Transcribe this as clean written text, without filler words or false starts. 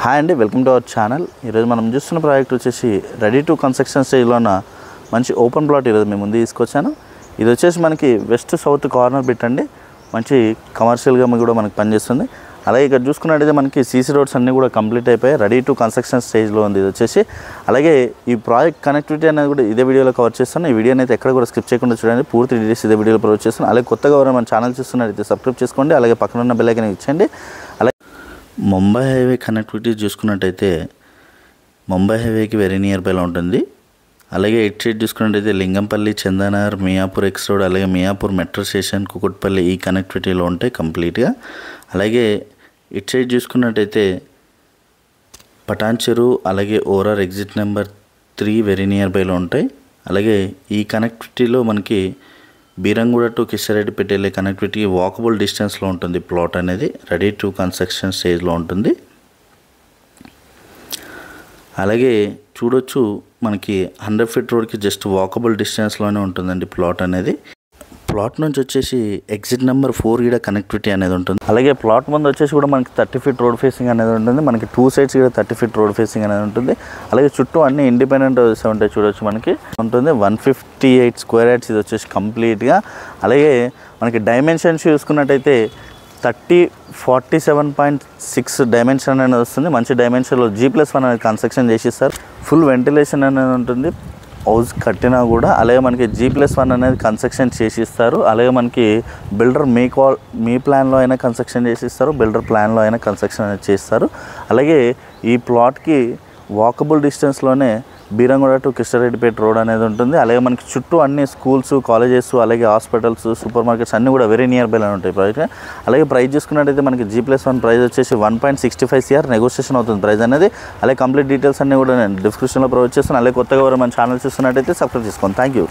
Hi అండి, welcome to our channel. ఈరోజు మనం చూస్తున్న ప్రాజెక్ట్ వచ్చేసి రెడీ టు కన్స్ట్రక్షన్ స్టేజ్లో ఉన్న మంచి ఓపెన్ ప్లాట్ ఈరోజు మేము ముందు తీసుకొచ్చాను. ఇది వచ్చేసి మనకి వెస్ట్ సౌత్ కార్నర్ బిట్ అండి. మంచి కమర్షియల్గా కూడా మనకి పనిచేస్తుంది. అలాగే ఇక్కడ చూసుకున్నట్టయితే మనకి సీసీ రోడ్స్ అన్నీ కూడా కంప్లీట్ అయిపోయాయి. రెడీ టు కన్స్ట్రక్షన్ స్టేజ్లో ఉంది ఇది వచ్చేసి. అలాగే ఈ ప్రాజెక్ట్ కనెక్టివిటీ అనేది కూడా ఇదే వీడియోలో కవర్ చేస్తాను. ఈ వీడియోని అయితే ఎక్కడ కూడా స్కిప్ చేయకుండా చూడండి. పూర్తి డీటెయిల్స్ ఇదే వీడియోలో ప్రొవైడ్ చేస్తాను. అలాగే కొత్తగా ఎవరైనా మన ఛానల్ చూస్తున్నట్టయితే సబ్స్క్రైబ్ చేసుకోండి. అలాగే పక్కన ఉన్న బెల్ ఐకాన్ ఇచ్చేయండి. అలాగే ముంబై హైవే కనెక్టివిటీ చూసుకున్నట్టయితే ముంబై హైవేకి వెరీ నియర్ బైలో ఉంటుంది. అలాగే ఇటు సైడ్ చూసుకున్నట్టయితే లింగంపల్లి, చందానగర్, మియాపూర్ ఎక్స్ రోడ్, అలాగే మియాపూర్ మెట్రో స్టేషన్, కుకుట్పల్లి ఈ కనెక్టివిటీలో ఉంటాయి కంప్లీట్గా. అలాగే ఇటు సైడ్ చూసుకున్నట్టయితే పటాన్ చెరువు, అలాగే ఓరార్ ఎగ్జిట్ నెంబర్ 3 వెరీ నియర్ బైలో ఉంటాయి. అలాగే ఈ కనెక్టివిటీలో మనకి బీరంగూడ టు కిషారెడ్డిపేట వెళ్ళే కనెక్టివిటీ వాకబుల్ డిస్టెన్స్లో ఉంటుంది. ప్లాట్ అనేది రెడీ టు కన్స్ట్రక్షన్ స్టేజ్లో ఉంటుంది. అలాగే చూడొచ్చు మనకి 100 ఫీట్ రోడ్కి జస్ట్ వాకబుల్ డిస్టెన్స్లోనే ఉంటుందండి ప్లాట్ అనేది. ప్లాట్ నుంచి వచ్చేసి ఎగ్జిట్ నెంబర్ 4 కూడా కనెక్టివిటీ అనేది ఉంటుంది. అలాగే ప్లాట్ ముందు వచ్చేసి కూడా మనకి 30 ఫీట్ రోడ్ ఫేసింగ్ అనేది ఉంటుంది. మనకి 2 సైడ్స్ కూడా 30 ఫీట్ రోడ్ ఫేసింగ్ అనేది ఉంటుంది. అలాగే చుట్టూ అన్ని ఇండిపెండెంట్ హౌసెస్ ఉంటాయి. చూడొచ్చు మనకి ఉంటుంది 158 స్క్వేర్ యార్డ్స్ ఇది వచ్చేసి కంప్లీట్గా. అలాగే మనకి డైమెన్షన్స్ చూసుకున్నట్టయితే 47.6 డైమెన్షన్ అనేది వస్తుంది. మంచి డైమెన్షన్లో G+1 అనేది కన్స్ట్రక్షన్ చేసిస్తారు. ఫుల్ వెంటిలేషన్ అనేది ఉంటుంది హౌస్ కట్టినా కూడా. అలాగే మనకి G+1 అనేది కన్స్ట్రక్షన్ చేసిస్తారు. అలాగే మనకి బిల్డర్ మీ ప్లాన్లో అయినా కన్స్ట్రక్షన్ చేసిస్తారు, బిల్డర్ ప్లాన్లో అయినా కన్స్ట్రక్షన్ అనేది చేస్తారు. అలాగే ఈ ప్లాట్కి వాకబుల్ డిస్టెన్స్లోనే బీరంగూడ టు కిషారెడ్డిపేట రోడ్ అనేది ఉంటుంది. అలాగే మనకి చుట్టూ అన్ని స్కూల్స్, కాలేజెస్, అలాగే హాస్పిటల్స్, సూపర్ మార్కెట్స్ అన్నీ కూడా వెరీ నియర్ బైలో ఉంటాయి ప్రాజెక్ట్. అలాగే ప్రైస్ చూసుకున్నట్టయితే మనకి G+1 ప్రైస్ వచ్చేసి 1.65 CR నెగోషియేషన్ అవుతుంది ప్రైస్ అనేది. అలాగే కంప్లీట్ డీటెయిల్స్ అన్నీ కూడా నేను డిస్క్రిప్షన్లో ప్రొవైడ్ చేస్తాను. అలాగే కొత్తగా ఎవరు మన ఛానల్ చూస్తున్నట్టయితే సబ్స్క్రైబ్ చేసుకోండి. Thank you.